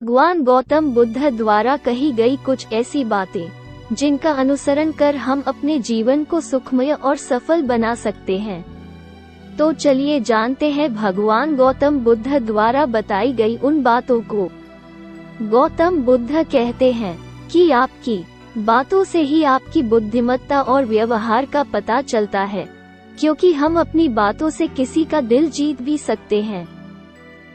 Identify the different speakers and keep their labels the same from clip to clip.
Speaker 1: भगवान गौतम बुद्ध द्वारा कही गई कुछ ऐसी बातें जिनका अनुसरण कर हम अपने जीवन को सुखमय और सफल बना सकते हैं। तो चलिए जानते हैं भगवान गौतम बुद्ध द्वारा बताई गई उन बातों को। गौतम बुद्ध कहते हैं कि आपकी बातों से ही आपकी बुद्धिमत्ता और व्यवहार का पता चलता है, क्योंकि हम अपनी बातों से किसी का दिल जीत भी सकते हैं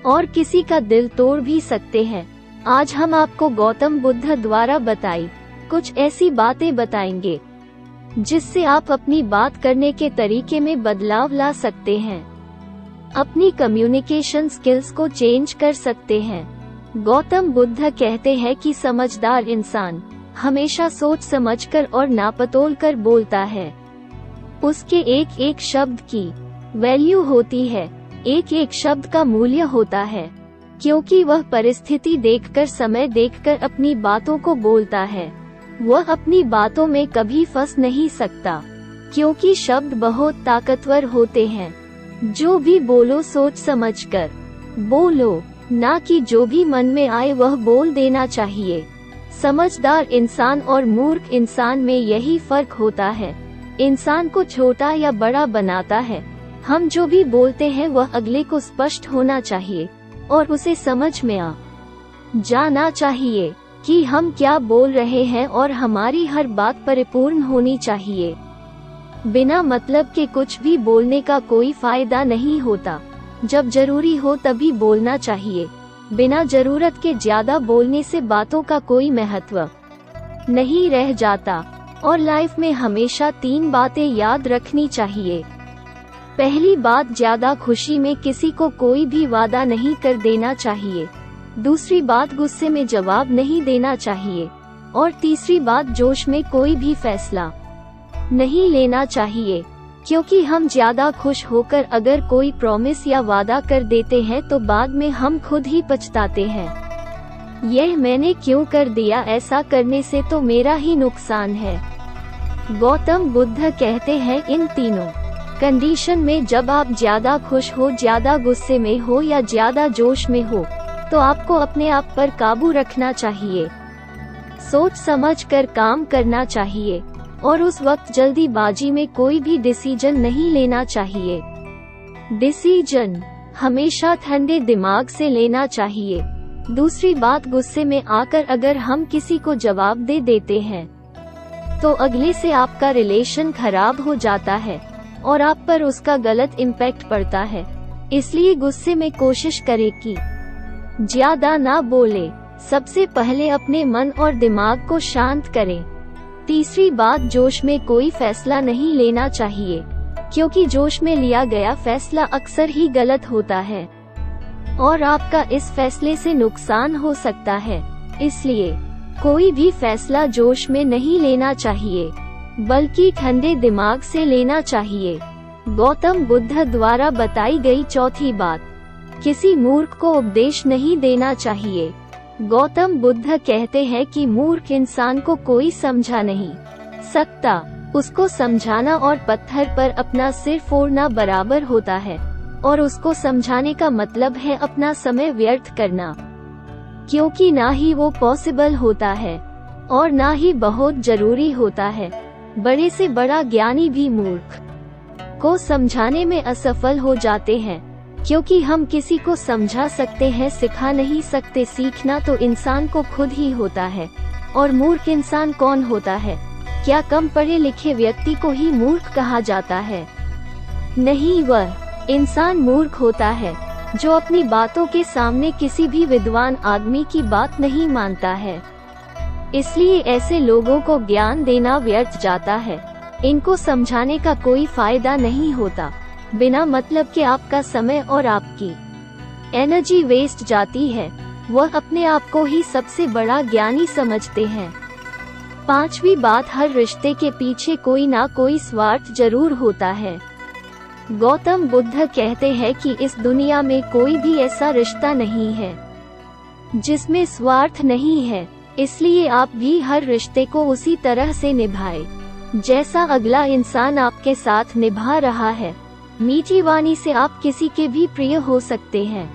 Speaker 1: और किसी का दिल तोड़ भी सकते हैं। आज हम आपको गौतम बुद्ध द्वारा बताई कुछ ऐसी बातें बताएंगे जिससे आप अपनी बात करने के तरीके में बदलाव ला सकते हैं, अपनी कम्युनिकेशन स्किल्स को चेंज कर सकते हैं। गौतम बुद्ध कहते हैं कि समझदार इंसान हमेशा सोच समझकर और नापतोल कर बोलता है। उसके एक एक शब्द की वैल्यू होती है, एक एक शब्द का मूल्य होता है, क्योंकि वह परिस्थिति देखकर, समय देखकर अपनी बातों को बोलता है। वह अपनी बातों में कभी फंस नहीं सकता, क्योंकि शब्द बहुत ताकतवर होते हैं। जो भी बोलो सोच समझकर बोलो, ना कि जो भी मन में आए वह बोल देना चाहिए। समझदार इंसान और मूर्ख इंसान में यही फर्क होता है। इंसान को छोटा या बड़ा बनाता है। हम जो भी बोलते हैं वह अगले को स्पष्ट होना चाहिए और उसे समझ में आ जाना चाहिए कि हम क्या बोल रहे हैं, और हमारी हर बात परिपूर्ण होनी चाहिए। बिना मतलब के कुछ भी बोलने का कोई फायदा नहीं होता। जब जरूरी हो तभी बोलना चाहिए। बिना जरूरत के ज्यादा बोलने से बातों का कोई महत्व नहीं रह जाता। और लाइफ में हमेशा 3 बातें याद रखनी चाहिए। पहली बात, ज्यादा खुशी में किसी को कोई भी वादा नहीं कर देना चाहिए। दूसरी बात, गुस्से में जवाब नहीं देना चाहिए। और तीसरी बात, जोश में कोई भी फैसला नहीं लेना चाहिए, क्योंकि हम ज्यादा खुश होकर अगर कोई प्रॉमिस या वादा कर देते हैं तो बाद में हम खुद ही पछताते हैं। यह मैंने क्यों कर दिया, ऐसा करने से तो मेरा ही नुकसान है। गौतम बुद्ध कहते हैं इन तीनों कंडीशन में, जब आप ज्यादा खुश हो, ज्यादा गुस्से में हो या ज्यादा जोश में हो, तो आपको अपने आप पर काबू रखना चाहिए, सोच समझ कर काम करना चाहिए और उस वक्त जल्दीबाजी में कोई भी डिसीजन नहीं लेना चाहिए। डिसीजन हमेशा ठंडे दिमाग से लेना चाहिए। दूसरी बात, गुस्से में आकर अगर हम किसी को जवाब दे देते हैं तो अगले से आपका रिलेशन खराब हो जाता है और आप पर उसका गलत इम्पैक्ट पड़ता है। इसलिए गुस्से में कोशिश करें कि ज्यादा ना बोले। सबसे पहले अपने मन और दिमाग को शांत करें। तीसरी बात, जोश में कोई फैसला नहीं लेना चाहिए, क्योंकि जोश में लिया गया फैसला अक्सर ही गलत होता है और आपका इस फैसले से नुकसान हो सकता है। इसलिए कोई भी फैसला जोश में नहीं लेना चाहिए, बल्कि ठंडे दिमाग से लेना चाहिए। गौतम बुद्ध द्वारा बताई गई चौथी बात, किसी मूर्ख को उपदेश नहीं देना चाहिए। गौतम बुद्ध कहते हैं कि मूर्ख इंसान को कोई समझा नहीं सकता। उसको समझाना और पत्थर पर अपना सिर फोड़ना बराबर होता है, और उसको समझाने का मतलब है अपना समय व्यर्थ करना, क्योंकि ना ही वो पॉसिबल होता है और ना ही बहुत जरूरी होता है। बड़े से बड़ा ज्ञानी भी मूर्ख को समझाने में असफल हो जाते हैं, क्योंकि हम किसी को समझा सकते हैं, सिखा नहीं सकते। सीखना तो इंसान को खुद ही होता है। और मूर्ख इंसान कौन होता है? क्या कम पढ़े लिखे व्यक्ति को ही मूर्ख कहा जाता है? नहीं, वह इंसान मूर्ख होता है जो अपनी बातों के सामने किसी भी विद्वान आदमी की बात नहीं मानता है। इसलिए ऐसे लोगों को ज्ञान देना व्यर्थ जाता है। इनको समझाने का कोई फायदा नहीं होता। बिना मतलब के आपका समय और आपकी एनर्जी वेस्ट जाती है। वह अपने आप को ही सबसे बड़ा ज्ञानी समझते हैं। 5वीं बात, हर रिश्ते के पीछे कोई ना कोई स्वार्थ जरूर होता है। गौतम बुद्ध कहते हैं कि इस दुनिया में कोई भी ऐसा रिश्ता नहीं है जिसमें स्वार्थ नहीं है। इसलिए आप भी हर रिश्ते को उसी तरह से निभाएं जैसा अगला इंसान आपके साथ निभा रहा है। मीठी वाणी से आप किसी के भी प्रिय हो सकते हैं।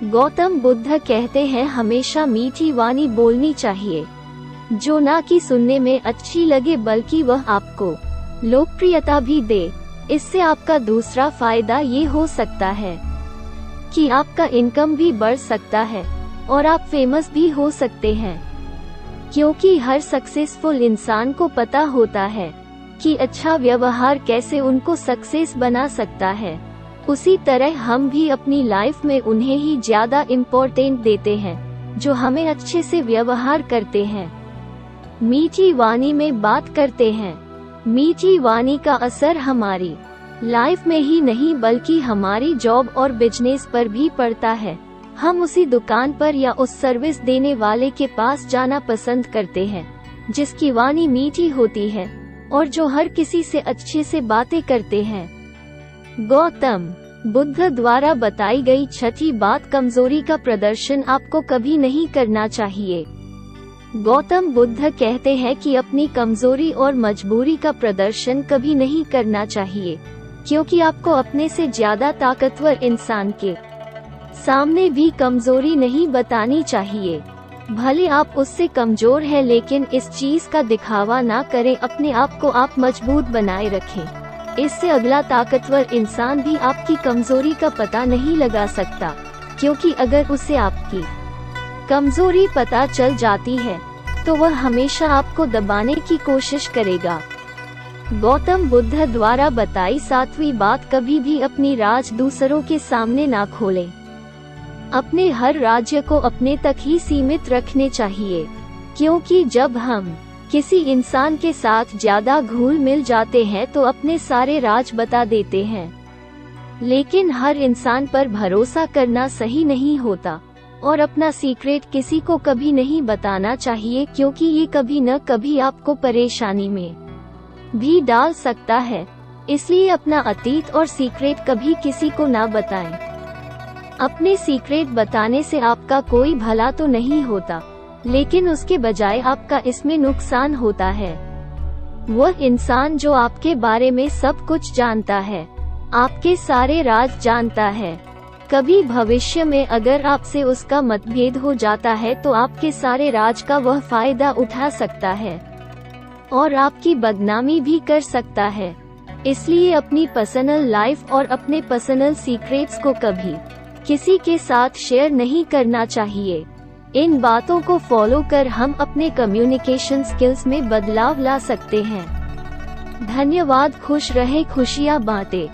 Speaker 1: गौतम बुद्ध कहते हैं हमेशा मीठी वाणी बोलनी चाहिए, जो ना कि सुनने में अच्छी लगे बल्कि वह आपको लोकप्रियता भी दे। इससे आपका दूसरा फायदा ये हो सकता है कि आपका इनकम भी बढ़ सकता है और आप फेमस भी हो सकते हैं, क्योंकि हर सक्सेसफुल इंसान को पता होता है कि अच्छा व्यवहार कैसे उनको सक्सेस बना सकता है। उसी तरह हम भी अपनी लाइफ में उन्हें ही ज्यादा इम्पोर्टेंट देते हैं जो हमें अच्छे से व्यवहार करते हैं। मीठी वाणी में बात करते हैं। मीठी वाणी का असर हमारी लाइफ में ही नहीं बल्कि हमारी जॉब और बिजनेस पर भी पड़ता है। हम उसी दुकान पर या उस सर्विस देने वाले के पास जाना पसंद करते हैं जिसकी वाणी मीठी होती है और जो हर किसी से अच्छे से बातें करते हैं। गौतम बुद्ध द्वारा बताई गई छठी बात, कमजोरी का प्रदर्शन आपको कभी नहीं करना चाहिए। गौतम बुद्ध कहते हैं कि अपनी कमजोरी और मजबूरी का प्रदर्शन कभी नहीं करना चाहिए, क्योंकि आपको अपने से ज्यादा ताकतवर इंसान के सामने भी कमजोरी नहीं बतानी चाहिए। भले आप उससे कमजोर हैं, लेकिन इस चीज का दिखावा ना करें। अपने आप को आप मजबूत बनाए रखें। इससे अगला ताकतवर इंसान भी आपकी कमजोरी का पता नहीं लगा सकता, क्योंकि अगर उसे आपकी कमजोरी पता चल जाती है तो वह हमेशा आपको दबाने की कोशिश करेगा। गौतम बुद्ध द्वारा बताई सातवीं बात, कभी भी अपनी राज दूसरों के सामने ना खोलें। अपने हर राज्य को अपने तक ही सीमित रखने चाहिए, क्योंकि जब हम किसी इंसान के साथ ज्यादा घुल मिल जाते हैं तो अपने सारे राज बता देते हैं। लेकिन हर इंसान पर भरोसा करना सही नहीं होता और अपना सीक्रेट किसी को कभी नहीं बताना चाहिए, क्योंकि ये कभी न कभी आपको परेशानी में भी डाल सकता है। इसलिए अपना अतीत और सीक्रेट कभी किसी को ना बताएं। अपने सीक्रेट बताने से आपका कोई भला तो नहीं होता, लेकिन उसके बजाय आपका इसमें नुकसान होता है। वह इंसान जो आपके बारे में सब कुछ जानता है, आपके सारे राज जानता है, कभी भविष्य में अगर आपसे उसका मतभेद हो जाता है तो आपके सारे राज का वह फायदा उठा सकता है और आपकी बदनामी भी कर सकता है। इसलिए अपनी पर्सनल लाइफ और अपने पर्सनल सीक्रेट्स को कभी किसी के साथ शेयर नहीं करना चाहिए। इन बातों को फॉलो कर हम अपने कम्युनिकेशन स्किल्स में बदलाव ला सकते हैं। धन्यवाद। खुश रहे, खुशियाँ बांटे।